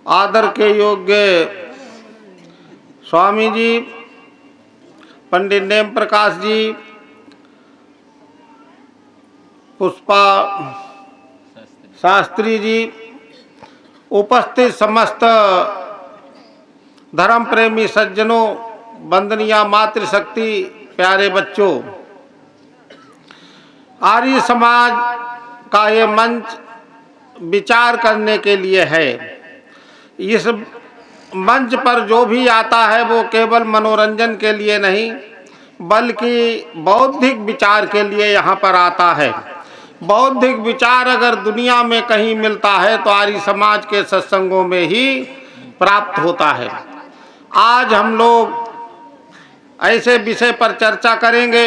आदर के योग्य स्वामी जी, पंडित नेम प्रकाश जी, पुष्पा शास्त्री जी, उपस्थित समस्त धर्म प्रेमी सज्जनों, वंदनीय मातृशक्ति, प्यारे बच्चों, आर्य समाज का ये मंच विचार करने के लिए है। इस मंच पर जो भी आता है वो केवल मनोरंजन के लिए नहीं बल्कि बौद्धिक विचार के लिए यहाँ पर आता है। बौद्धिक विचार अगर दुनिया में कहीं मिलता है तो आर्य समाज के सत्संगों में ही प्राप्त होता है। आज हम लोग ऐसे विषय पर चर्चा करेंगे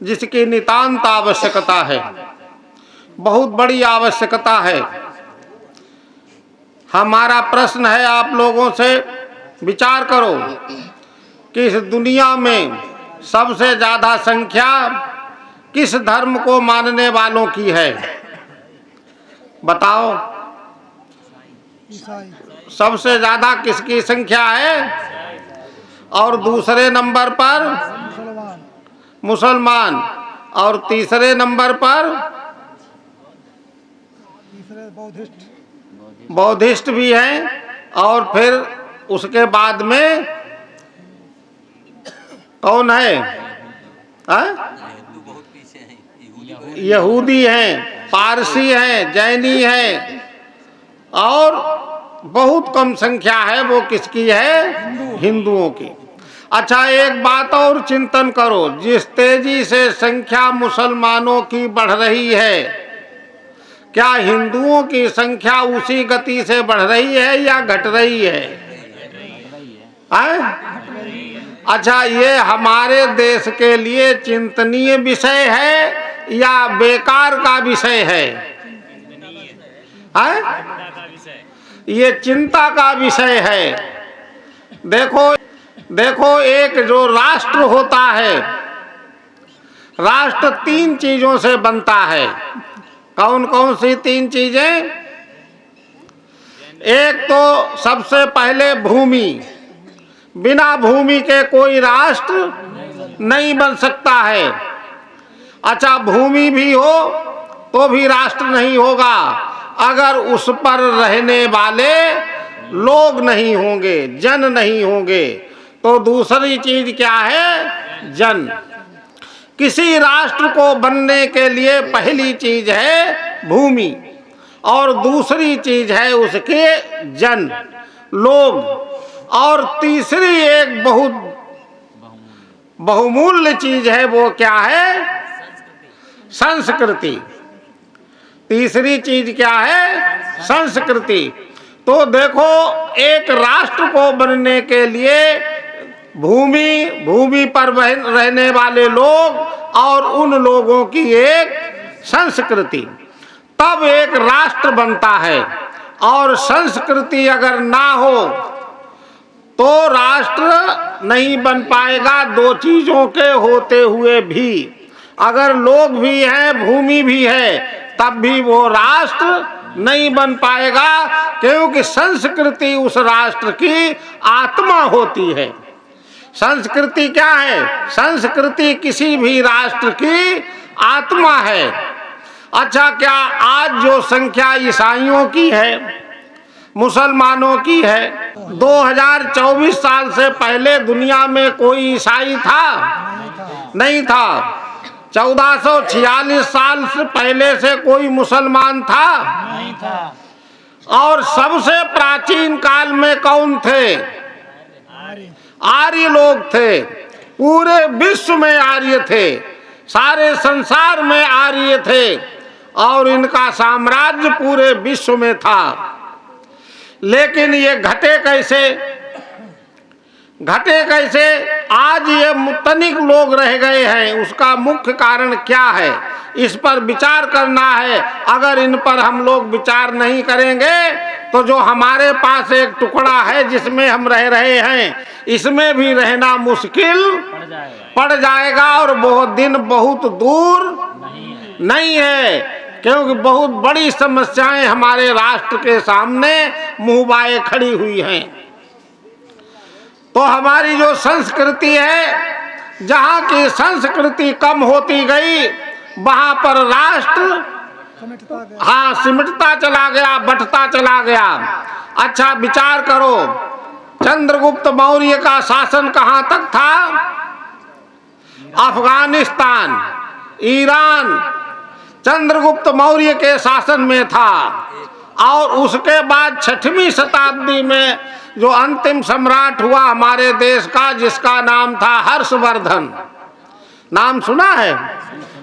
जिसकी नितांत आवश्यकता है, बहुत बड़ी आवश्यकता है। हमारा प्रश्न है आप लोगों से, विचार करो कि इस दुनिया में सबसे ज्यादा संख्या किस धर्म को मानने वालों की है? बताओ, सबसे ज्यादा किसकी संख्या है? और दूसरे नंबर पर मुसलमान, और तीसरे नंबर पर बौद्धिस्ट भी हैं, और फिर उसके बाद में कौन है? यहूदी हैं, पारसी हैं, जैनी हैं, और बहुत कम संख्या है वो किसकी है? हिंदुओं की। अच्छा, एक बात और चिंतन करो, जिस तेजी से संख्या मुसलमानों की बढ़ रही है, क्या हिंदुओं की संख्या उसी गति से बढ़ रही है या घट रही है? अच्छा, ये हमारे देश के लिए चिंतनीय विषय है या बेकार का विषय है? ये चिंता का विषय है। देखो, एक जो राष्ट्र होता है, राष्ट्र तीन चीजों से बनता है। कौन कौन सी तीन चीजें? एक तो सबसे पहले भूमि, बिना भूमि के कोई राष्ट्र नहीं बन सकता है। अच्छा, भूमि भी हो तो भी राष्ट्र नहीं होगा अगर उस पर रहने वाले लोग नहीं होंगे, जन नहीं होंगे। तो दूसरी चीज क्या है? जन। किसी राष्ट्र को बनने के लिए पहली चीज है भूमि और दूसरी चीज है उसके जन, लोग, और तीसरी एक बहुत बहुमूल्य चीज है, वो क्या है? संस्कृति। तीसरी चीज क्या है? संस्कृति। तो देखो, एक राष्ट्र को बनने के लिए भूमि पर रहने वाले लोग और उन लोगों की एक संस्कृति, तब एक राष्ट्र बनता है। और संस्कृति अगर ना हो तो राष्ट्र नहीं बन पाएगा, दो चीजों के होते हुए भी। अगर लोग भी हैं, भूमि भी है, तब भी वो राष्ट्र नहीं बन पाएगा, क्योंकि संस्कृति उस राष्ट्र की आत्मा होती है। संस्कृति क्या है? संस्कृति किसी भी राष्ट्र की आत्मा है। अच्छा, क्या आज जो संख्या ईसाइयों की है, मुसलमानों की है, 2024 साल से पहले दुनिया में कोई ईसाई था? नहीं था। 1446 साल से पहले से कोई मुसलमान था? नहीं था। और सबसे प्राचीन काल में कौन थे? आर्य लोग थे। पूरे विश्व में आर्य थे, सारे संसार में आर्य थे, और इनका साम्राज्य पूरे विश्व में था। लेकिन ये घटे कैसे? आज ये तनिक लोग रह गए हैं, उसका मुख्य कारण क्या है? इस पर विचार करना है। अगर इन पर हम लोग विचार नहीं करेंगे तो जो हमारे पास एक टुकड़ा है जिसमें हम रह रहे हैं, इसमें भी रहना मुश्किल पड़ जाएगा और बहुत दिन बहुत दूर नहीं है। क्योंकि बहुत बड़ी समस्याएं हमारे राष्ट्र के सामने मुंहबाए खड़ी हुई हैं। तो हमारी जो संस्कृति है, जहाँ की संस्कृति कम होती गई वहाँ पर राष्ट्र सिमटता चला गया, बंटता चला गया। अच्छा विचार करो, चंद्रगुप्त मौर्य का शासन कहाँ तक था? अफगानिस्तान, ईरान चंद्रगुप्त मौर्य के शासन में था। और उसके बाद 6वीं शताब्दी में जो अंतिम सम्राट हुआ हमारे देश का, जिसका नाम था हर्षवर्धन, नाम सुना है?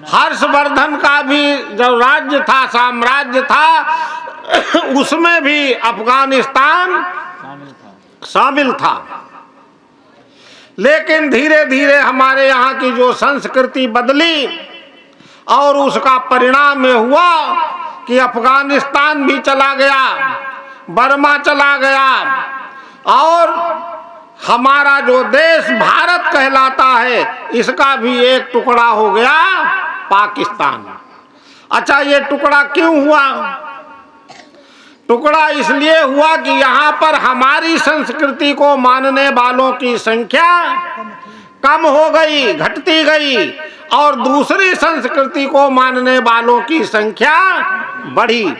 हर्षवर्धन का भी जो राज्य था, साम्राज्य था, उसमें भी अफगानिस्तान शामिल था। लेकिन धीरे धीरे हमारे यहाँ की जो संस्कृति बदली और उसका परिणाम में हुआ कि अफगानिस्तान भी चला गया, बर्मा चला गया, और हमारा जो देश भारत कहलाता है इसका भी एक टुकड़ा हो गया पाकिस्तान। अच्छा ये टुकड़ा क्यों हुआ? टुकड़ा इसलिए हुआ कि यहाँ पर हमारी संस्कृति को मानने वालों की संख्या कम हो गई, घटती गई, और दूसरी संस्कृति को मानने वालों की संख्या बढ़ी।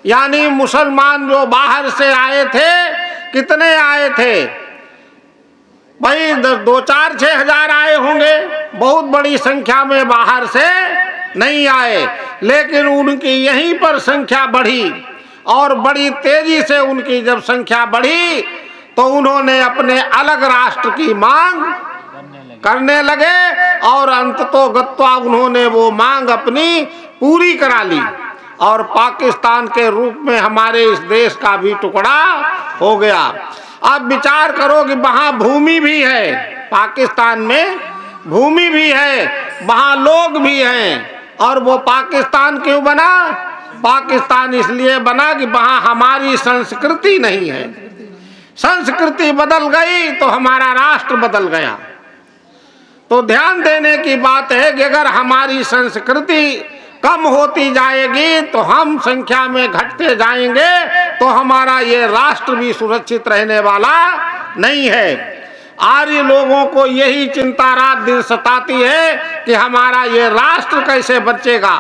यानी मुसलमान जो बाहर से आए थे, कितने आए थे भाई? 2-4-6 हजार आए होंगे, बहुत बड़ी संख्या में बाहर से नहीं आए। लेकिन उनकी यहीं पर संख्या बढ़ी, और बड़ी तेजी से उनकी जब संख्या बढ़ी तो उन्होंने अपने अलग राष्ट्र की मांग करने लगे, और अंततोगत्वा उन्होंने वो मांग अपनी पूरी करा ली, और पाकिस्तान के रूप में हमारे इस देश का भी टुकड़ा हो गया। अब विचार करो कि वहाँ भूमि भी है, पाकिस्तान में भूमि भी है, वहाँ लोग भी हैं, और वो पाकिस्तान क्यों बना? पाकिस्तान इसलिए बना कि वहाँ हमारी संस्कृति नहीं है। संस्कृति बदल गई तो हमारा राष्ट्र बदल गया। तो ध्यान देने की बात है कि अगर हमारी संस्कृति कम होती जाएगी तो हम संख्या में घटते जाएंगे, तो हमारा ये राष्ट्र भी सुरक्षित रहने वाला नहीं है। आर्य लोगों को यही चिंता रात दिन सताती है कि हमारा ये राष्ट्र कैसे बचेगा।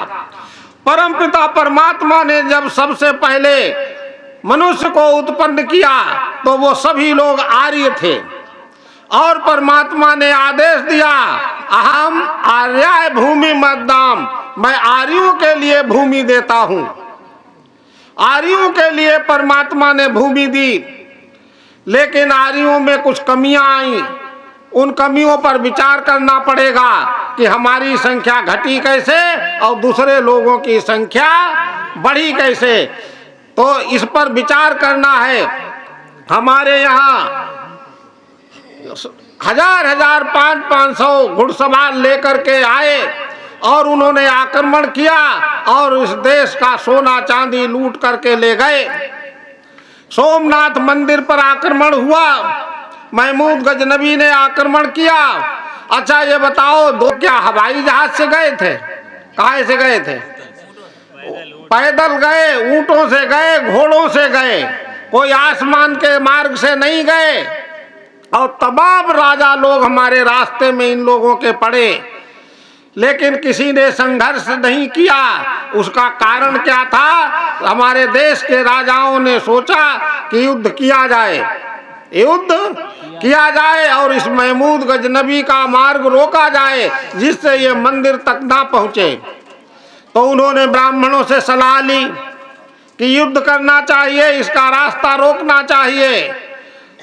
परमपिता परमात्मा ने जब सबसे पहले मनुष्य को उत्पन्न किया तो वो सभी लोग आर्य थे, और परमात्मा ने आदेश दिया, अहम आर्याय भूमि मद्दाम, मैं आर्यों के लिए भूमि देता हूं। आर्यों के लिए परमात्मा ने भूमि दी, लेकिन आर्यों में कुछ कमियां आई। उन कमियों पर विचार करना पड़ेगा कि हमारी संख्या घटी कैसे और दूसरे लोगों की संख्या बढ़ी कैसे। तो इस पर विचार करना है। हमारे यहाँ 1000-1000, 500-500 घुड़सवार लेकर के आए और उन्होंने आक्रमण किया और इस देश का सोना चांदी लूट करके ले गए। सोमनाथ मंदिर पर आक्रमण हुआ, महमूद गजनबी ने आक्रमण किया। अच्छा ये बताओ, दो क्या हवाई जहाज से गए थे? काहे से गए थे? पैदल गए, ऊंटों से गए, घोड़ों से गए, कोई आसमान के मार्ग से नहीं गए। और तमाम राजा लोग हमारे रास्ते में इन लोगों के पड़े, लेकिन किसी ने संघर्ष नहीं किया। उसका कारण क्या था? हमारे देश के राजाओं ने सोचा कि युद्ध किया जाए, युद्ध किया जाए और इस महमूद गजनबी का मार्ग रोका जाए, जिससे ये मंदिर तक ना पहुंचे। तो उन्होंने ब्राह्मणों से सलाह ली कि युद्ध करना चाहिए, इसका रास्ता रोकना चाहिए।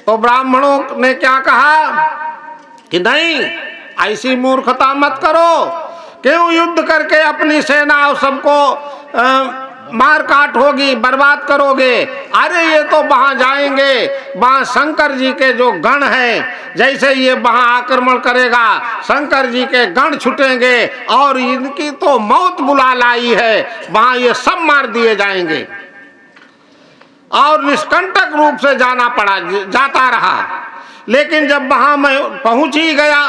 तो ब्राह्मणों ने क्या कहा कि नहीं, ऐसी मूर्खता मत करो, क्यों युद्ध करके अपनी सेना और सबको मार काट होगी, बर्बाद करोगे। अरे ये तो वहां जाएंगे, वहां शंकर जी के जो गण हैं, जैसे ये वहां आक्रमण करेगा, शंकर जी के गण छुटेंगे और इनकी तो मौत बुला लाई है, वहां ये सब मार दिए जाएंगे। और निष्कंटक रूप से जाता रहा। लेकिन जब वहां मैं पहुंच ही गया,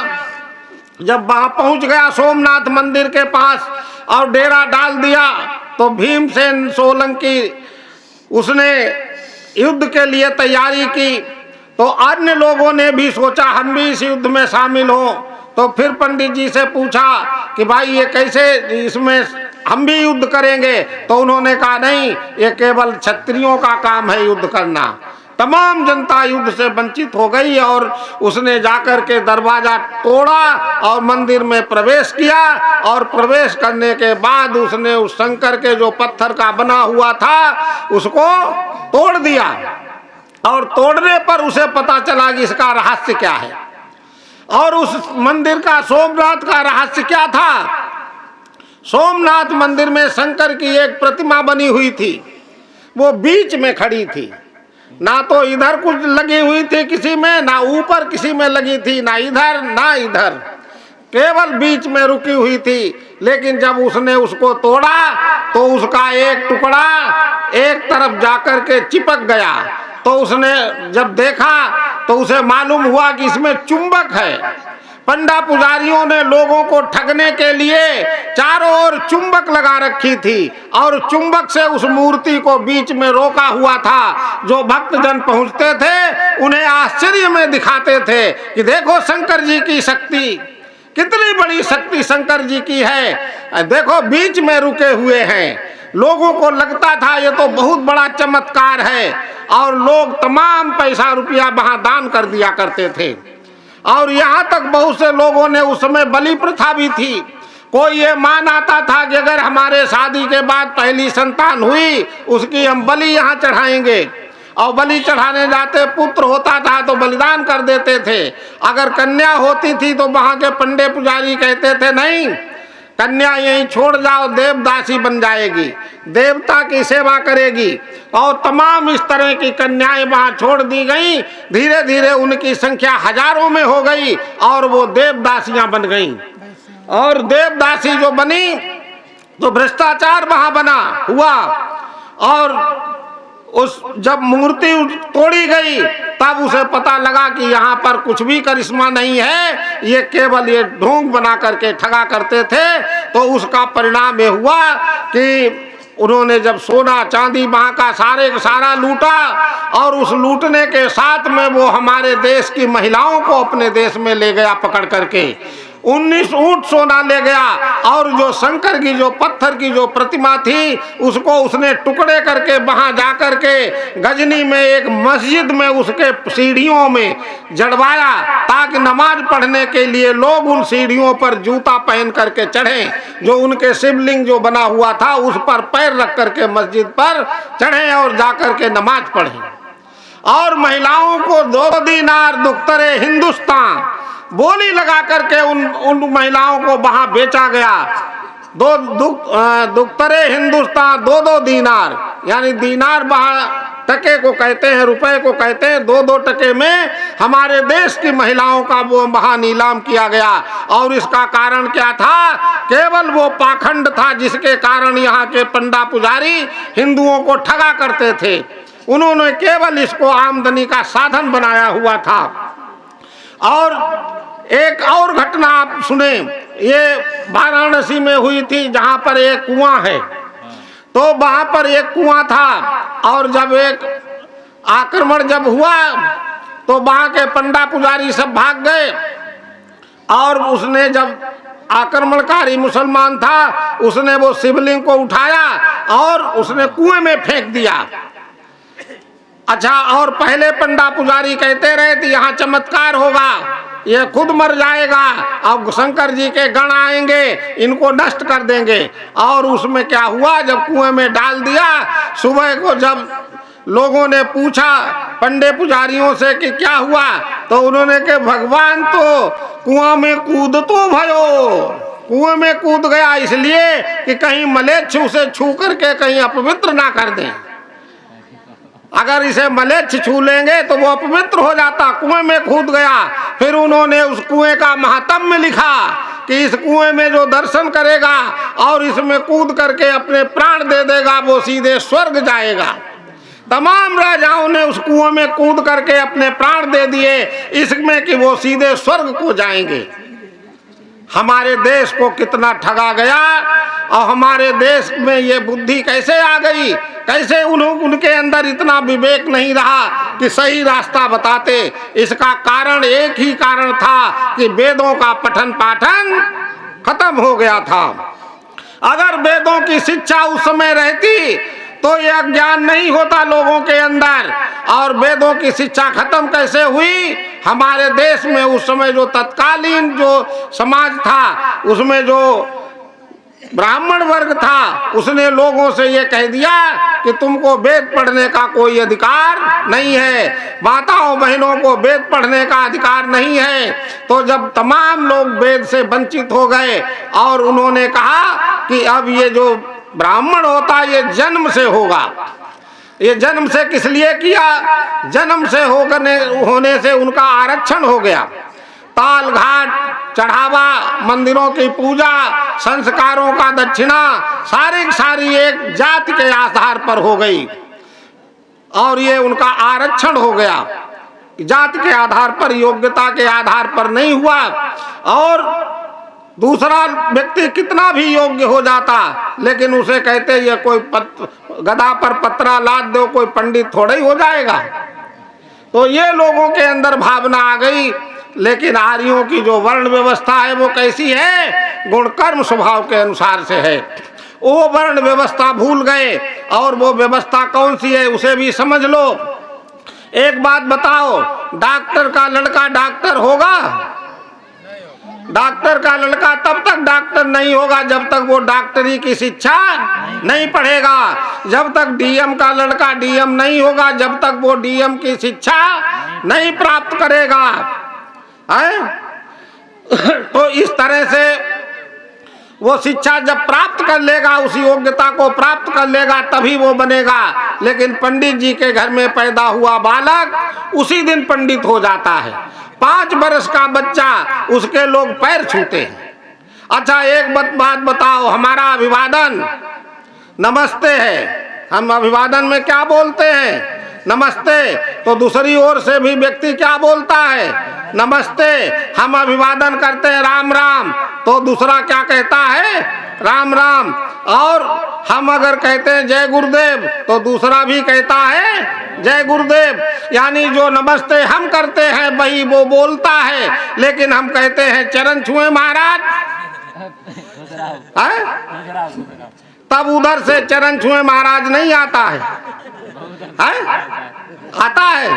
जब वहां पहुंच गया सोमनाथ मंदिर के पास और डेरा डाल दिया, तो भीमसेन सोलंकी उसने युद्ध के लिए तैयारी की। तो अन्य लोगों ने भी सोचा हम भी इस युद्ध में शामिल हो। तो फिर पंडित जी से पूछा कि भाई ये कैसे, इसमें हम भी युद्ध करेंगे? तो उन्होंने कहा नहीं, ये केवल क्षत्रियों का काम है युद्ध करना। तमाम जनता युद्ध से वंचित हो गई और उसने जाकर के दरवाजा तोड़ा और मंदिर में प्रवेश किया। और प्रवेश करने के बाद उसने उस शंकर के जो पत्थर का बना हुआ था उसको तोड़ दिया। और तोड़ने पर उसे पता चला कि इसका रहस्य क्या है। और उस मंदिर का, सोमनाथ का रहस्य क्या था? सोमनाथ मंदिर में शंकर की एक प्रतिमा बनी हुई थी, वो बीच में खड़ी थी। ना तो इधर कुछ लगी हुई थी किसी में, ना ऊपर किसी में लगी थी, ना इधर ना इधर, केवल बीच में रुकी हुई थी। लेकिन जब उसने उसको तोड़ा तो उसका एक टुकड़ा एक तरफ जाकर के चिपक गया। तो उसने जब देखा तो उसे मालूम हुआ कि इसमें चुंबक है। पंडा पुजारियों ने लोगों को ठगने के लिए चारों ओर चुंबक लगा रखी थी और चुंबक से उस मूर्ति को बीच में रोका हुआ था। जो भक्तजन पहुंचते थे उन्हें आश्चर्य में दिखाते थे कि देखो शंकर जी की शक्ति, कितनी बड़ी शक्ति शंकर जी की है, देखो बीच में रुके हुए हैं। लोगों को लगता था ये तो बहुत बड़ा चमत्कार है और लोग तमाम पैसा रुपया वहां दान कर दिया करते थे। और यहाँ तक बहुत से लोगों ने उस समय बलि प्रथा भी थी। कोई ये मान आता था कि अगर हमारे शादी के बाद पहली संतान हुई उसकी हम बलि यहाँ चढ़ाएंगे। और बलि चढ़ाने जाते पुत्र होता था तो बलिदान कर देते थे। अगर कन्या होती थी तो वहाँ के पंडे पुजारी कहते थे नहीं, कन्या यहीं छोड़ जाओ, देवदासी बन जाएगी, देवता की सेवा करेगी। और तमाम इस तरह की कन्याएं वहां छोड़ दी गई। धीरे धीरे उनकी संख्या हजारों में हो गई और वो देवदासियां बन गईं। और देवदासी जो बनी तो भ्रष्टाचार वहां बना हुआ। और उस जब मूर्ति तोड़ी गई तब उसे पता लगा कि यहाँ पर कुछ भी करिश्मा नहीं है, ये केवल ये ढोंग बना करके ठगा करते थे। तो उसका परिणाम ये हुआ कि उन्होंने जब सोना चांदी वहाँ का सारा लूटा और उस लूटने के साथ में वो हमारे देश की महिलाओं को अपने देश में ले गया पकड़ करके। 19 ऊंट सोना ले गया और जो शंकर की जो पत्थर की जो प्रतिमा थी उसको उसने टुकड़े करके वहां जाकर के गजनी में एक मस्जिद में उसके सीढ़ियों में जड़वाया ताकि नमाज पढ़ने के लिए लोग उन सीढ़ियों पर जूता पहन करके चढ़े। जो उनके शिवलिंग जो बना हुआ था उस पर पैर रख करके मस्जिद पर चढ़े और जाकर के नमाज पढ़े। और महिलाओं को 2 दीनार दुख्तरे हिंदुस्तान बोली लगा करके उन महिलाओं को वहां बेचा गया। दुख्तरे हिंदुस्तान 2-2 दीनार, यानी दीनार टके को कहते हैं, रुपए को कहते हैं। 2-2 टके में हमारे देश की महिलाओं का वो महानीलाम किया गया। और इसका कारण क्या था? केवल वो पाखंड था जिसके कारण यहाँ के पंडा पुजारी हिंदुओं को ठगा करते थे। उन्होंने केवल इसको आमदनी का साधन बनाया हुआ था। और एक और घटना आप सुने, ये वाराणसी में हुई थी जहाँ पर एक कुआं है। तो वहाँ पर एक कुआं था और जब एक आक्रमण जब हुआ तो वहाँ के पंडा पुजारी सब भाग गए। और उसने जब आक्रमणकारी मुसलमान था उसने वो शिवलिंग को उठाया और उसने कुएं में फेंक दिया। अच्छा, और पहले पंडा पुजारी कहते रहे कि यहाँ चमत्कार होगा, ये खुद मर जाएगा और शंकर जी के गण आएंगे इनको नष्ट कर देंगे। और उसमें क्या हुआ, जब कुएं में डाल दिया, सुबह को जब लोगों ने पूछा पंडे पुजारियों से कि क्या हुआ, तो उन्होंने कहा भगवान तो कुआं में कूद तो भयो, कुएं में कूद गया इसलिए कि कहीं मलेच्छ उसे छू करके कहीं अपवित्र ना कर दें। अगर इसे मलेच्छ छू लेंगे तो वो अपवित्र हो जाता, कुएं में कूद गया। फिर उन्होंने उस कुएं का महात्म्य लिखा कि इस कुएं में जो दर्शन करेगा और इसमें कूद करके अपने प्राण दे देगा वो सीधे स्वर्ग जाएगा। तमाम राजाओं ने उस कुएं में कूद करके अपने प्राण दे दिए इसमें कि वो सीधे स्वर्ग को जाएंगे। हमारे देश को कितना ठगा गया और हमारे देश में ये बुद्धि कैसे आ गई, कैसे उनके अंदर इतना विवेक नहीं रहा कि सही रास्ता बताते। इसका कारण एक ही कारण था कि वेदों का पठन पाठन खत्म हो गया था। अगर वेदों की शिक्षा उस समय रहती तो यह ज्ञान नहीं होता लोगों के अंदर। और वेदों की शिक्षा खत्म कैसे हुई? हमारे देश में उस समय जो तत्कालीन जो समाज था, उसमें जो ब्राह्मण वर्ग था, उसने लोगों से ये कह दिया कि तुमको वेद पढ़ने का कोई अधिकार नहीं है, माताओं बहनों को वेद पढ़ने का अधिकार नहीं है। तो जब तमाम लोग वेद से वंचित हो गए और उन्होंने कहा कि अब ये जो ब्राह्मण होता ये जन्म से होगा। ये जन्म से किस लिए किया? जन्म से होने से उनका आरक्षण हो गया। ताल घाट, चढ़ावा, मंदिरों की पूजा, संस्कारों का दक्षिणा, सारी एक जाति के आधार पर हो गई और ये उनका आरक्षण हो गया। जाति के आधार पर, योग्यता के आधार पर नहीं हुआ। और दूसरा व्यक्ति कितना भी योग्य हो जाता, लेकिन उसे कहते ये कोई गदा पर पत्रा लाद दो, कोई पंडित थोड़ा ही हो जाएगा। तो ये लोगों के अंदर भावना आ गई। लेकिन आर्यों की जो वर्ण व्यवस्था है वो कैसी है? गुण कर्म स्वभाव के अनुसार से है। वो वर्ण व्यवस्था भूल गए। और वो व्यवस्था कौन सी है उसे भी समझ लो। एक बात बताओ, डॉक्टर का लड़का डॉक्टर होगा? डॉक्टर का लड़का तब तक डॉक्टर नहीं होगा जब तक वो डॉक्टरी की शिक्षा नहीं पढ़ेगा। जब तक डीएम का लड़का डीएम नहीं होगा जब तक वो डीएम की शिक्षा नहीं प्राप्त करेगा। तो इस तरह से वो शिक्षा जब प्राप्त कर लेगा, उस योग्यता को प्राप्त कर लेगा, तभी वो बनेगा। लेकिन पंडित जी के घर में पैदा हुआ बालक उसी दिन पंडित हो जाता है। 5 वर्ष का बच्चा, उसके लोग पैर छूते हैं। अच्छा एक बात बताओ, हमारा अभिवादन नमस्ते है। हम अभिवादन में क्या बोलते हैं? नमस्ते। तो दूसरी ओर से भी व्यक्ति क्या बोलता है? नमस्ते। हम अभिवादन करते हैं राम राम, तो दूसरा क्या कहता है? राम राम। और हम अगर कहते हैं जय गुरुदेव तो दूसरा भी कहता है जय गुरुदेव। यानी जो नमस्ते हम करते हैं वही वो बोलता है। लेकिन हम कहते हैं चरण छुए महाराज, तब उधर से चरण छुए महाराज नहीं आता है, आता है?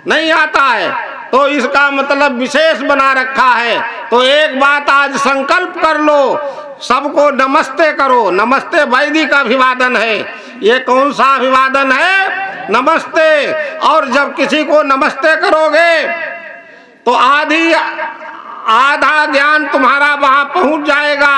नहीं आता है। तो इसका मतलब विशेष बना रखा है। तो एक बात आज संकल्प कर लो, सबको नमस्ते करो। नमस्ते वैदिक अभिवादन है। ये कौन सा अभिवादन है? नमस्ते। और जब किसी को नमस्ते करोगे तो आधा ज्ञान तुम्हारा वहां पहुंच जाएगा।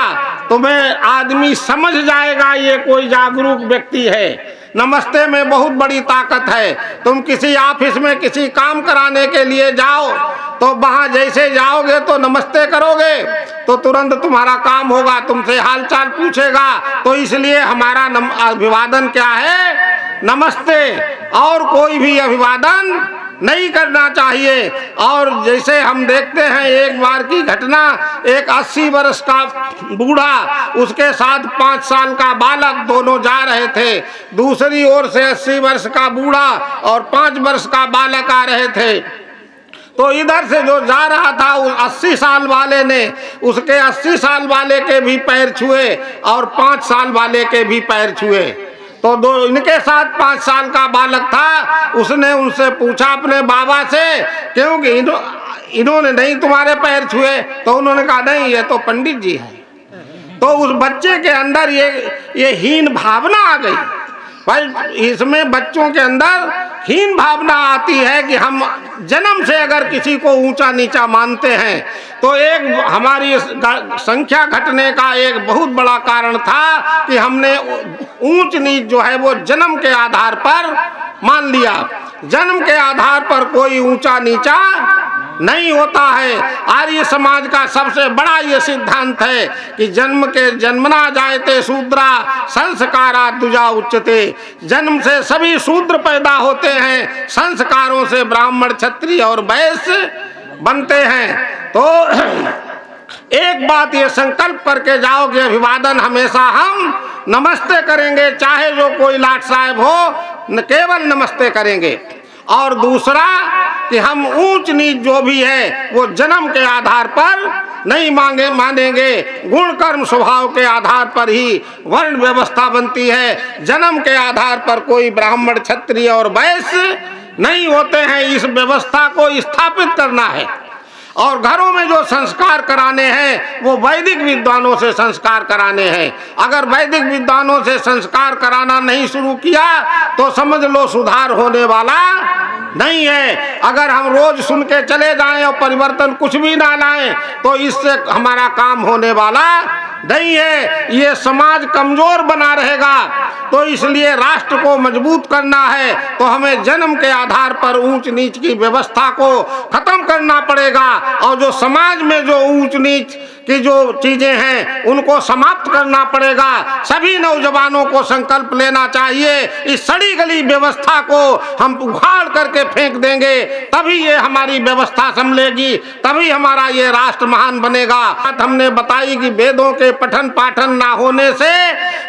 तुम्हें आदमी समझ जाएगा ये कोई जागरूक व्यक्ति है। नमस्ते में बहुत बड़ी ताकत है। तुम किसी ऑफिस में किसी काम कराने के लिए जाओ तो वहां जैसे जाओगे तो नमस्ते करोगे तो तुरंत तुम्हारा काम होगा, तुमसे हालचाल पूछेगा। तो इसलिए हमारा अभिवादन क्या है? नमस्ते। और कोई भी अभिवादन नहीं करना चाहिए। और जैसे हम देखते हैं एक बार की घटना, एक 80 वर्ष का बूढ़ा, उसके साथ 5 साल का बालक, दोनों जा रहे थे। दूसरी ओर से 80 वर्ष का बूढ़ा और 5 वर्ष का बालक आ रहे थे। तो इधर से जो जा रहा था उस 80 साल वाले ने उसके 80 साल वाले के भी पैर छुए और 5 साल वाले के भी पैर छुए। तो दो इनके साथ 5 साल का बालक था, उसने उनसे पूछा अपने बाबा से, क्योंकि इन्होंने नहीं तुम्हारे पैर छुए? तो उन्होंने कहा नहीं, ये तो पंडित जी हैं। तो उस बच्चे के अंदर ये हीन भावना आ गई। भाई इसमें बच्चों के अंदर हीन भावना आती है कि हम जन्म से अगर किसी को ऊंचा नीचा मानते हैं तो एक हमारी संख्या घटने का एक बहुत बड़ा कारण था कि हमने ऊंच नीच जो है वो जन्म के आधार पर मान लिया। जन्म के आधार पर कोई ऊंचा नीचा नहीं होता है। आर्य समाज का सबसे बड़ा ये सिद्धांत है कि जन्म के जन्मना जायते शूद्रा संस्कारा द्विजा उच्चते। जन्म से सभी शूद्र पैदा होते हैं, संस्कारों से ब्राह्मण क्षत्रिय और वैश्य बनते हैं। तो एक बात ये संकल्प करके जाओ कि अभिवादन हमेशा हम नमस्ते करेंगे, चाहे जो कोई लाट साहब हो, न केवल नमस्ते करेंगे। और दूसरा कि हम ऊंच नीच जो भी है वो जन्म के आधार पर नहीं मानेंगे, गुण कर्म स्वभाव के आधार पर ही वर्ण व्यवस्था बनती है। जन्म के आधार पर कोई ब्राह्मण, क्षत्रिय और वैश्य नहीं होते हैं। इस व्यवस्था को स्थापित करना है और घरों में जो संस्कार कराने हैं वो वैदिक विद्वानों से संस्कार कराने हैं। अगर वैदिक विद्वानों से संस्कार कराना नहीं शुरू किया तो समझ लो सुधार होने वाला नहीं है। अगर हम रोज सुन के चले जाएं और परिवर्तन कुछ भी ना लाएं तो इससे हमारा काम होने वाला नहीं है। ये समाज कमजोर बना रहेगा। तो इसलिए राष्ट्र को मजबूत करना है तो हमें जन्म के आधार पर ऊंच नीच की व्यवस्था को खत्म करना पड़ेगा और जो समाज में जो ऊंच नीच की जो चीजें हैं उनको समाप्त करना पड़ेगा। सभी नौजवानों को संकल्प लेना चाहिए, इस सड़ी गली व्यवस्था को हम उखाड़ करके फेंक देंगे तभी ये हमारी व्यवस्था संभलेगी, तभी हमारा ये राष्ट्र महान बनेगा। बात हमने बताई कि वेदों के पठन पाठन ना होने से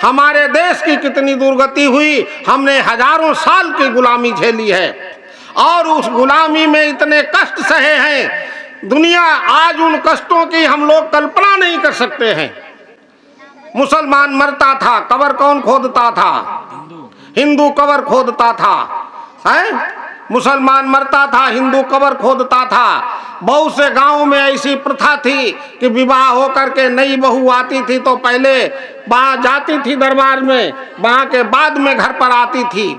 हमारे देश की कितनी दुर्गति हुई। हमने हजारों साल की गुलामी झेली है और उस गुलामी में इतने कष्ट सहे हैं, दुनिया आज उन कष्टों की हम लोग कल्पना नहीं कर सकते हैं। मुसलमान मरता था, कब्र कौन खोदता था? हिंदू कब्र खोदता था। मुसलमान मरता था, हिंदू कब्र खोदता था। बहुत से गांवों में ऐसी प्रथा थी कि विवाह होकर के नई बहू आती थी तो पहले वहां जाती थी दरबार में, वहां के बाद में घर पर आती थी।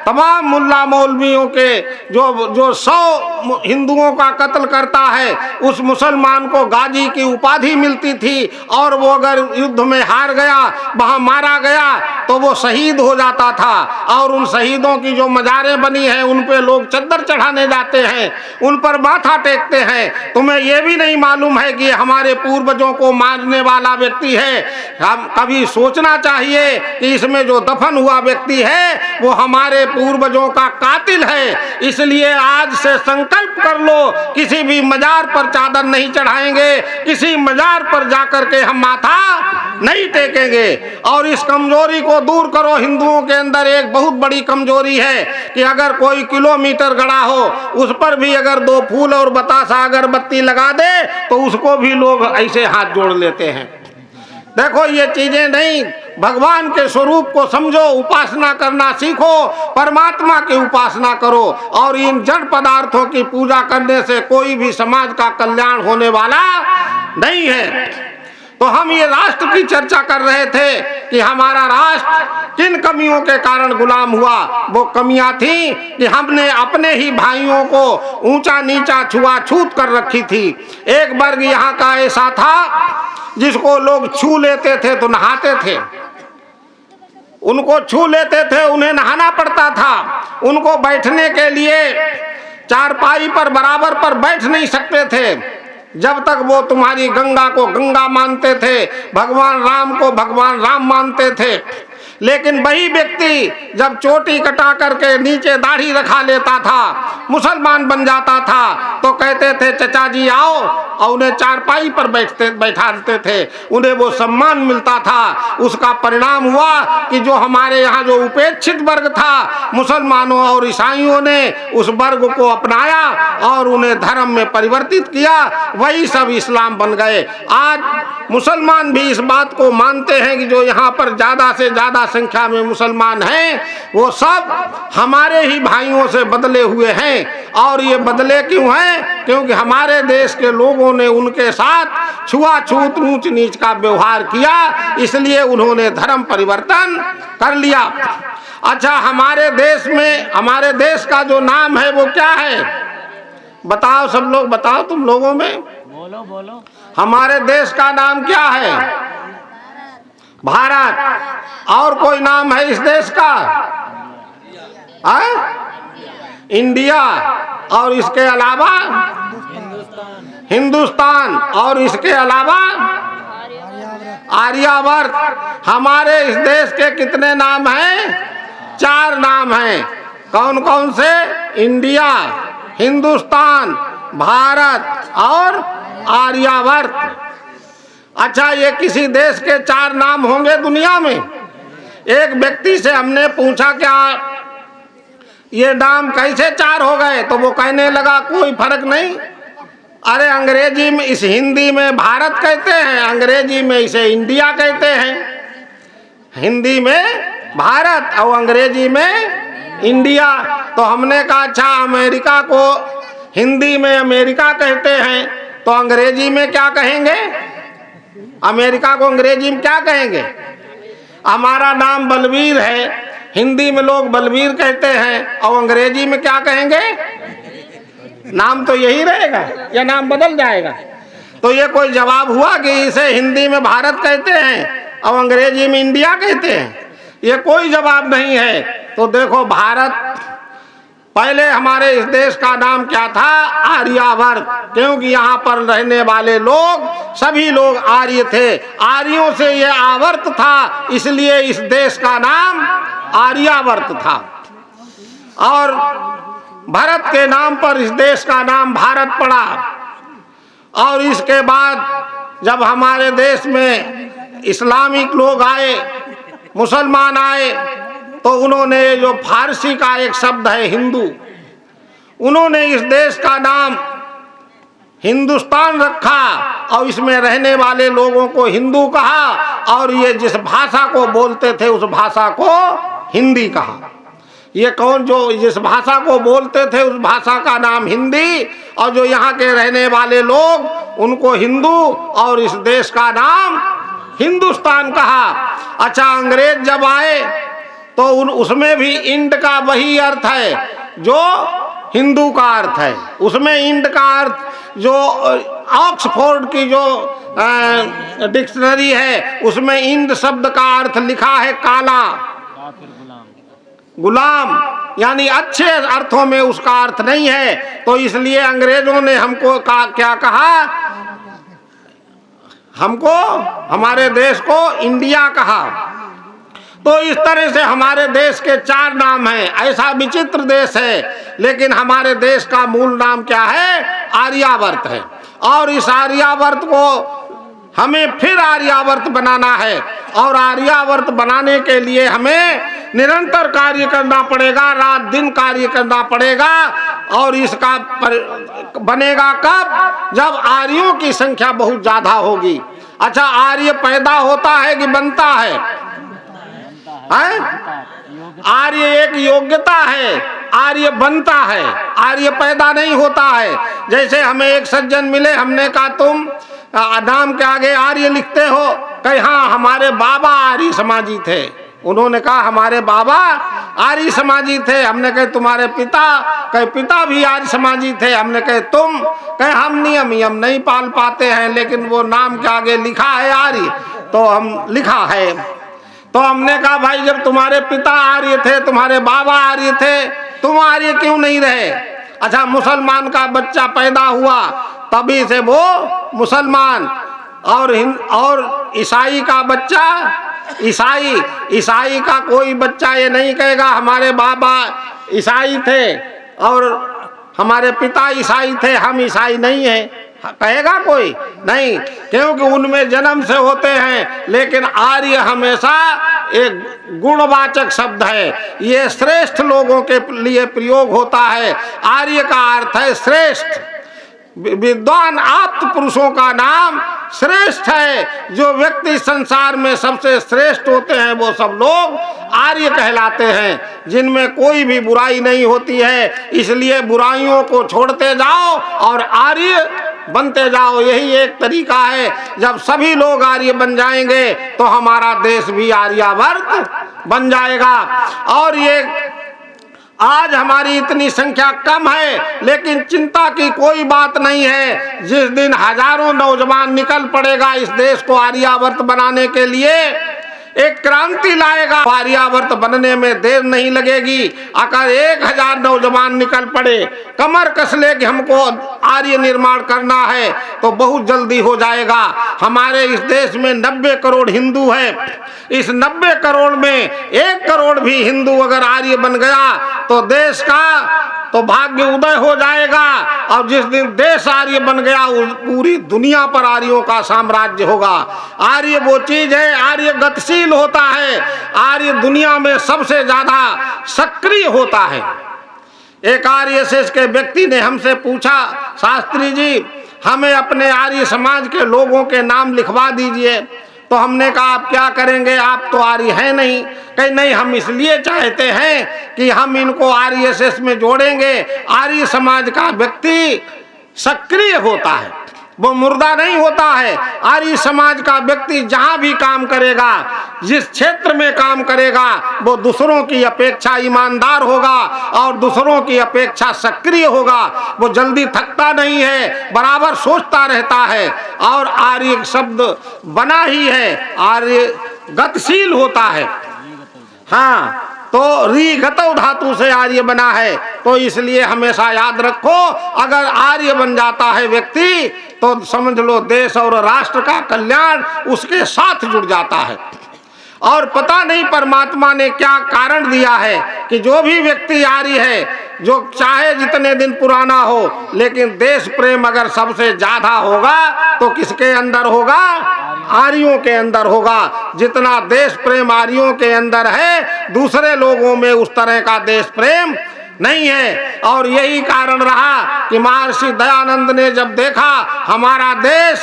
तमाम मुल्ला मौलवियों के जो 100 हिंदुओं का कत्ल करता है उस मुसलमान को गाजी की उपाधि मिलती थी और वो अगर युद्ध में हार गया, वहां मारा गया तो वो शहीद हो जाता था। और उन शहीदों की जो मजारें बनी हैं उन पे लोग चद्दर चढ़ाने जाते हैं, उन पर माथा टेकते हैं। तुम्हें ये भी नहीं मालूम है कि हमारे पूर्वजों को मारने वाला व्यक्ति है। हम कभी सोचना चाहिए कि इसमें जो दफन हुआ व्यक्ति है वो हमारे पूर्वजों का कातिल है। इसलिए आज से संकल्प कर लो, किसी भी मजार पर चादर नहीं चढ़ाएंगे, किसी मजार पर जाकर के हम माथा नहीं टेकेंगे। और इस कमजोरी को दूर करो। हिंदुओं के अंदर एक बहुत बड़ी कमजोरी है कि अगर कोई किलोमीटर गड़ा हो उस पर भी अगर 2 फूल और बतासा अगरबत्ती लगा दे तो उसको भी लोग ऐसे हाथ जोड़ लेते हैं। देखो ये चीजें नहीं, भगवान के स्वरूप को समझो, उपासना करना सीखो, परमात्मा की उपासना करो। और इन जड़ पदार्थों की पूजा करने से कोई भी समाज का कल्याण होने वाला नहीं है। तो हम ये राष्ट्र की चर्चा कर रहे थे कि हमारा राष्ट्र किन कमियों के कारण गुलाम हुआ। वो कमियां थी कि हमने अपने ही भाइयों को ऊंचा नीचा छुआछूत कर रखी थी। एक वर्ग यहाँ का ऐसा था जिसको लोग छू लेते थे तो नहाते थे, उनको छू लेते थे उन्हें नहाना पड़ता था। उनको बैठने के लिए चारपाई पर बराबर पर बैठ नहीं सकते थे जब तक वो तुम्हारी गंगा को गंगा मानते थे, भगवान राम को भगवान राम मानते थे। लेकिन वही व्यक्ति जब चोटी कटा करके नीचे दाढ़ी रखा लेता था, मुसलमान बन जाता था, तो कहते थे चचा जी आओ, और उन्हें चारपाई पर बैठाते थे, उन्हें वो सम्मान मिलता था। उसका परिणाम हुआ कि जो हमारे यहाँ जो उपेक्षित वर्ग था, मुसलमानों और ईसाइयों ने उस वर्ग को अपनाया और उन्हें धर्म में परिवर्तित किया, वही सब इस्लाम बन गए। आज मुसलमान भी इस बात को मानते हैं कि जो यहाँ पर ज्यादा से ज्यादा संख्या में मुसलमान हैं वो सब हमारे ही भाइयों से बदले हुए हैं। और ये बदले क्यों हैं? क्योंकि हमारे देश के लोगों ने उनके साथ छुआछूत ऊंच नीच का व्यवहार किया, इसलिए उन्होंने धर्म परिवर्तन कर लिया। अच्छा, हमारे देश में, हमारे देश का जो नाम है वो क्या है? बताओ सब लोग, बताओ तुम लोगों में, बोलो बोलो। हमारे देश का नाम क्या है? भारत। और कोई नाम है इस देश का? इंडिया। और इसके अलावा हिंदुस्तान। और इसके अलावा आर्यावर्त। हमारे इस देश के कितने नाम हैं? 4 नाम हैं। कौन कौन से? इंडिया, हिंदुस्तान, भारत और आर्यावर्त। अच्छा, ये किसी देश के 4 नाम होंगे दुनिया में? एक व्यक्ति से हमने पूछा क्या ये नाम कैसे 4 हो गए, तो वो कहने लगा कोई फर्क नहीं। अरे अंग्रेजी में, इस हिंदी में भारत कहते हैं, अंग्रेजी में इसे इंडिया कहते हैं। हिंदी में भारत और अंग्रेजी में इंडिया। तो हमने कहा अच्छा, अमेरिका को हिंदी में अमेरिका कहते हैं, तो अंग्रेजी में क्या कहेंगे? अमेरिका को अंग्रेजी में क्या कहेंगे? हमारा नाम बलवीर है, हिंदी में लोग बलवीर कहते हैं, और अंग्रेजी में क्या कहेंगे? नाम तो यही रहेगा या नाम बदल जाएगा? तो ये कोई जवाब हुआ कि इसे हिंदी में भारत कहते हैं और अंग्रेजी में इंडिया कहते हैं? ये कोई जवाब नहीं है। तो देखो, भारत, पहले हमारे इस देश का नाम क्या था? आर्यावर्त, क्योंकि यहाँ पर रहने वाले लोग सभी लोग आर्य थे। आर्यों से ये आवर्त था, इसलिए इस देश का नाम आर्यावर्त था। और भरत के नाम पर इस देश का नाम भारत पड़ा। और इसके बाद जब हमारे देश में इस्लामिक लोग आए, मुसलमान आए, तो उन्होंने जो फारसी का एक शब्द है हिंदू, उन्होंने इस देश का नाम हिंदुस्तान रखा और इसमें रहने वाले लोगों को हिंदू कहा, और ये जिस भाषा को बोलते थे उस भाषा को हिंदी कहा। ये कौन? जो जिस भाषा को बोलते थे उस भाषा का नाम हिंदी, और जो यहाँ के रहने वाले लोग उनको हिंदू, और इस देश का नाम हिंदुस्तान कहा। अच्छा, अंग्रेज जब आए तो उसमें भी इंड का वही अर्थ है जो हिंदू का अर्थ है। उसमें इंड का अर्थ जो ऑक्सफोर्ड की जो डिक्शनरी है उसमें इंड शब्द का अर्थ लिखा है काला, गुलाम, यानी अच्छे अर्थों में उसका अर्थ नहीं है। तो इसलिए अंग्रेजों ने हमको क्या कहा? हमको, हमारे देश को इंडिया कहा। तो इस तरह से हमारे देश के 4 नाम हैं। ऐसा विचित्र देश है, लेकिन हमारे देश का मूल नाम क्या है? आर्यावर्त है। और इस आर्यावर्त को हमें फिर आर्यावर्त बनाना है, और आर्यावर्त बनाने के लिए हमें निरंतर कार्य करना पड़ेगा, रात दिन कार्य करना पड़ेगा। और इसका बनेगा कब? जब आर्यों की संख्या बहुत ज्यादा होगी। अच्छा, आर्य पैदा होता है कि बनता है? आर्य एक योग्यता है, आर्य बनता है, आर्य पैदा नहीं होता है। जैसे हमें एक सज्जन मिले, हमने कहा तुम नाम के आगे आर्य लिखते हो? कहे हाँ, हमारे बाबा आर्य समाजी थे। उन्होंने कहा हमारे बाबा आर्य समाजी थे। हमने कहे तुम्हारे पिता? कहे पिता भी आर्य समाजी थे। हमने कहे तुम? कहे हम नियम नहीं पाल पाते हैं, लेकिन वो नाम के आगे लिखा है आर्य, तो हम लिखा है। तो हमने कहा भाई, जब तुम्हारे पिता आर्य थे, तुम्हारे बाबा आर्य थे, तुम आर्य क्यों नहीं रहे? अच्छा, मुसलमान का बच्चा पैदा हुआ तभी से वो मुसलमान, और ईसाई का बच्चा ईसाई का कोई बच्चा ये नहीं कहेगा हमारे बाबा ईसाई थे और हमारे पिता ईसाई थे, हम ईसाई नहीं हैं। कहेगा कोई? नहीं, क्योंकि उनमें जन्म से होते हैं। लेकिन आर्य हमेशा एक गुणवाचक शब्द है, ये श्रेष्ठ लोगों के लिए प्रयोग होता है। आर्य का अर्थ है श्रेष्ठ। विद्वान आप्त पुरुषों का नाम श्रेष्ठ है। जो व्यक्ति संसार में सबसे श्रेष्ठ होते हैं वो सब लोग आर्य कहलाते हैं, जिनमें कोई भी बुराई नहीं होती है। इसलिए बुराइयों को छोड़ते जाओ और आर्य बनते जाओ, यही एक तरीका है। जब सभी लोग आर्य बन जाएंगे तो हमारा देश भी आर्यावर्त बन जाएगा। और ये आज हमारी इतनी संख्या कम है, लेकिन चिंता की कोई बात नहीं है। जिस दिन हजारों नौजवान निकल पड़ेगा इस देश को आर्यावर्त बनाने के लिए, एक क्रांति लाएगा। आर्यावर्त बनने में देर नहीं लगेगी। अगर 1000 नौजवान निकल पड़े, कमर कस ले कि हमको आर्य निर्माण करना है, तो बहुत जल्दी हो जाएगा। हमारे इस देश में 90 करोड़ हिंदू है। इस 90 करोड़ में 1 करोड़ भी हिंदू अगर आर्य बन गया तो देश का तो भाग्य उदय हो जाएगा, और जिस दिन देश आर्य बन गया पूरी दुनिया पर आर्यों का साम्राज्य होगा। आर्य वो चीज है, आर्य गतिशील होता है, आर्य दुनिया में सबसे ज्यादा सक्रिय होता है। एक आरएसएस के व्यक्ति ने हमसे पूछा, शास्त्री जी हमें अपने आर्य समाज के लोगों के नाम लिखवा दीजिए। तो हमने कहा आप क्या करेंगे, आप तो आर्य हैं नहीं। कहीं नहीं, हम इसलिए चाहते हैं कि हम इनको आरएसएस में जोड़ेंगे। आर्य समाज का व्यक्ति सक्रिय होता है, वो मुर्दा नहीं होता है। आर्य समाज का व्यक्ति जहां भी काम करेगा, जिस क्षेत्र में काम करेगा, वो दूसरों की अपेक्षा ईमानदार होगा और दूसरों की अपेक्षा सक्रिय होगा। वो जल्दी थकता नहीं है, बराबर सोचता रहता है। और आर्य शब्द बना ही है, आर्य गतिशील होता है। हाँ, तो रीगतौ धातु से आर्य बना है। तो इसलिए हमेशा याद रखो, अगर आर्य बन जाता है व्यक्ति तो समझ लो देश और राष्ट्र का कल्याण उसके साथ जुड़ जाता है। और पता नहीं परमात्मा ने क्या कारण दिया है कि जो भी व्यक्ति आर्य है, जो चाहे जितने दिन पुराना हो, लेकिन देश प्रेम अगर सबसे ज्यादा होगा तो किसके अंदर होगा? आर्यों के अंदर होगा। जितना देश प्रेम आर्यों के अंदर है, दूसरे लोगों में उस तरह का देश प्रेम नहीं है। और यही कारण रहा कि महर्षि दयानंद ने जब देखा हमारा देश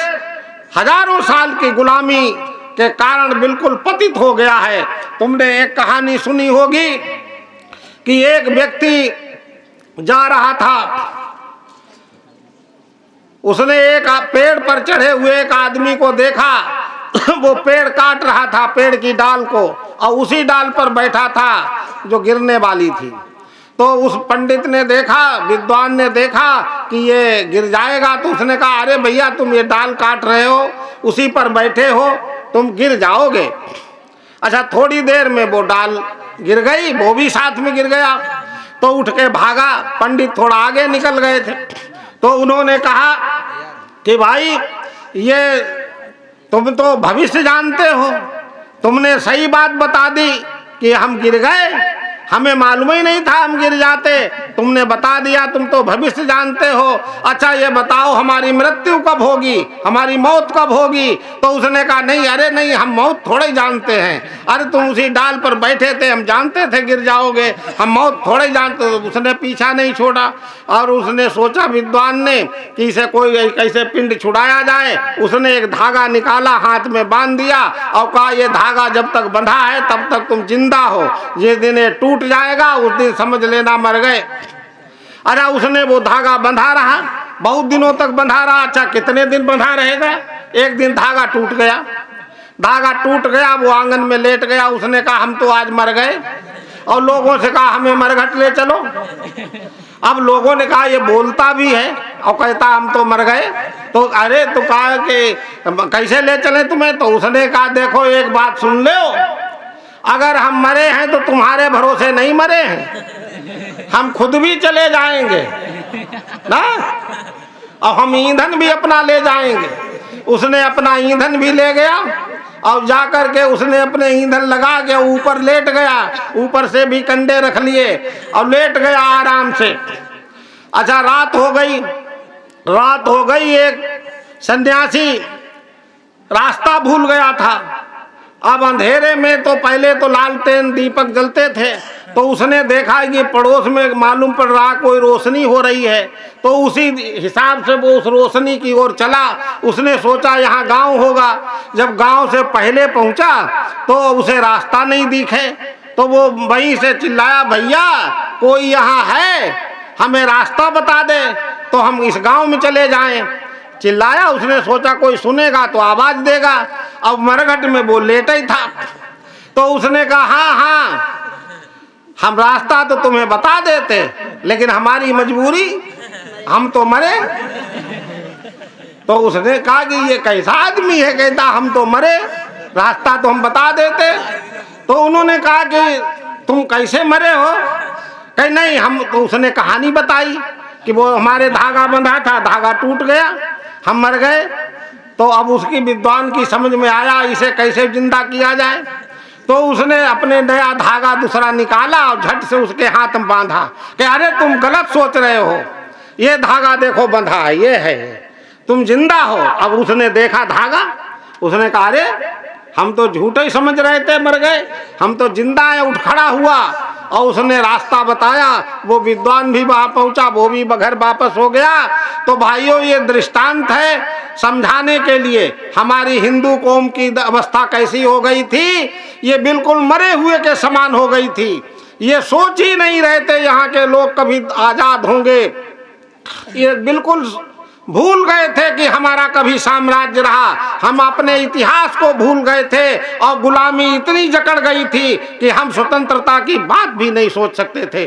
हजारों साल की गुलामी के कारण बिल्कुल पतित हो गया है। तुमने एक कहानी सुनी होगी कि एक व्यक्ति जा रहा था, उसने एक पेड़ पर चढ़े हुए एक आदमी को देखा, वो पेड़ काट रहा था, पेड़ की डाल को, और उसी डाल पर बैठा था जो गिरने वाली थी। तो उस पंडित ने देखा, विद्वान ने देखा कि ये गिर जाएगा, तो उसने कहा अरे भैया तुम ये डाल काट रहे हो, उसी पर बैठे हो, तुम गिर जाओगे। अच्छा, थोड़ी देर में वो डाल गिर गई, वो भी साथ में गिर गया। तो उठ के भागा, पंडित थोड़ा आगे निकल गए थे। तो उन्होंने कहा कि भाई ये तुम तो भविष्य जानते हो, तुमने सही बात बता दी कि हम गिर गए, हमें मालूम ही नहीं था हम गिर जाते, तुमने बता दिया, तुम तो भविष्य जानते हो। अच्छा ये बताओ हमारी मृत्यु कब होगी, हमारी मौत कब होगी? तो उसने कहा नहीं, अरे नहीं, हम मौत थोड़े जानते हैं, अरे तुम उसी डाल पर बैठे थे, हम जानते थे गिर जाओगे, हम मौत थोड़े जानते। तो उसने पीछा नहीं छोड़ा और उसने सोचा विद्वान ने कि इसे कोई कैसे पिंड छुड़ाया जाए। उसने एक धागा निकाला, हाथ में बांध दिया और कहा ये धागा जब तक बंधा है तब तक तुम जिंदा हो, जिस दिन ये टूट जाएगा उस दिन समझ लेना मर गए। अरे उसने वो धागा बंधा रहा, बहुत दिनों तक बंधा रहा। अच्छा कितने दिन बंधा रहेगा? एक दिन धागा टूट गया, धागा टूट गया, वो आंगन में लेट गया। उसने कहा हम तो आज मर गए, और लोगों से कहा हमें मरघट ले चलो। अब लोगों ने कहा ये बोलता भी है और कहता हम तो मर गए। तो अरे तो कहा कि कैसे ले चले तुम्हें? तो उसने कहा देखो एक बात सुन लो, अगर हम मरे हैं तो तुम्हारे भरोसे नहीं मरे हैं, हम खुद भी चले जाएंगे ना, और हम ईंधन भी अपना ले जाएंगे। उसने अपना ईंधन भी ले गया और जाकर के उसने अपने ईंधन लगा के ऊपर लेट गया, ऊपर से भी कंडे रख लिए और लेट गया आराम से। अच्छा रात हो गई, रात हो गई। एक सन्यासी रास्ता भूल गया था। अब अंधेरे में तो पहले तो लालटेन दीपक जलते थे, तो उसने देखा कि पड़ोस में मालूम पड़ रहा कोई रोशनी हो रही है, तो उसी हिसाब से वो उस रोशनी की ओर चला। उसने सोचा यहाँ गांव होगा। जब गांव से पहले पहुंचा तो उसे रास्ता नहीं दिखे, तो वो वहीं से चिल्लाया भैया कोई यहाँ है, हमें रास्ता बता दे तो हम इस गांव में चले जाएं। चिल्लाया, उसने सोचा कोई सुनेगा तो आवाज देगा। अब मरघट में वो लेटा ही था, तो उसने कहा हाँ हाँ हम रास्ता तो तुम्हें बता देते, लेकिन हमारी मजबूरी, हम तो मरे। तो उसने कहा कि ये कैसा आदमी है, कहता हम तो मरे, रास्ता तो हम बता देते। तो उन्होंने कहा कि तुम कैसे मरे हो? कहीं नहीं हम, तो उसने कहानी बताई कि वो हमारे धागा बंधा था, धागा टूट गया, हम मर गए। तो अब उसकी विद्वान की समझ में आया इसे कैसे जिंदा किया जाए। तो उसने अपने नया धागा दूसरा निकाला और झट से उसके हाथ में बांधा कि अरे तुम गलत सोच रहे हो, ये धागा देखो बंधा है, ये है, तुम जिंदा हो। अब उसने देखा धागा, उसने कहा अरे हम तो झूठे ही समझ रहे थे मर गए, हम तो जिंदा है। उठ खड़ा हुआ और उसने रास्ता बताया। वो विद्वान भी वहां पहुंचा, वो भी घर वापस हो गया। तो भाइयों, ये दृष्टांत है समझाने के लिए हमारी हिंदू कौम की अवस्था कैसी हो गई थी। ये बिल्कुल मरे हुए के समान हो गई थी। ये सोच ही नहीं रहे थे यहाँ के लोग कभी आजाद होंगे। ये बिल्कुल भूल गए थे कि हमारा कभी साम्राज्य रहा। हम अपने इतिहास को भूल गए थे और गुलामी इतनी जकड़ गई थी कि हम स्वतंत्रता की बात भी नहीं सोच सकते थे।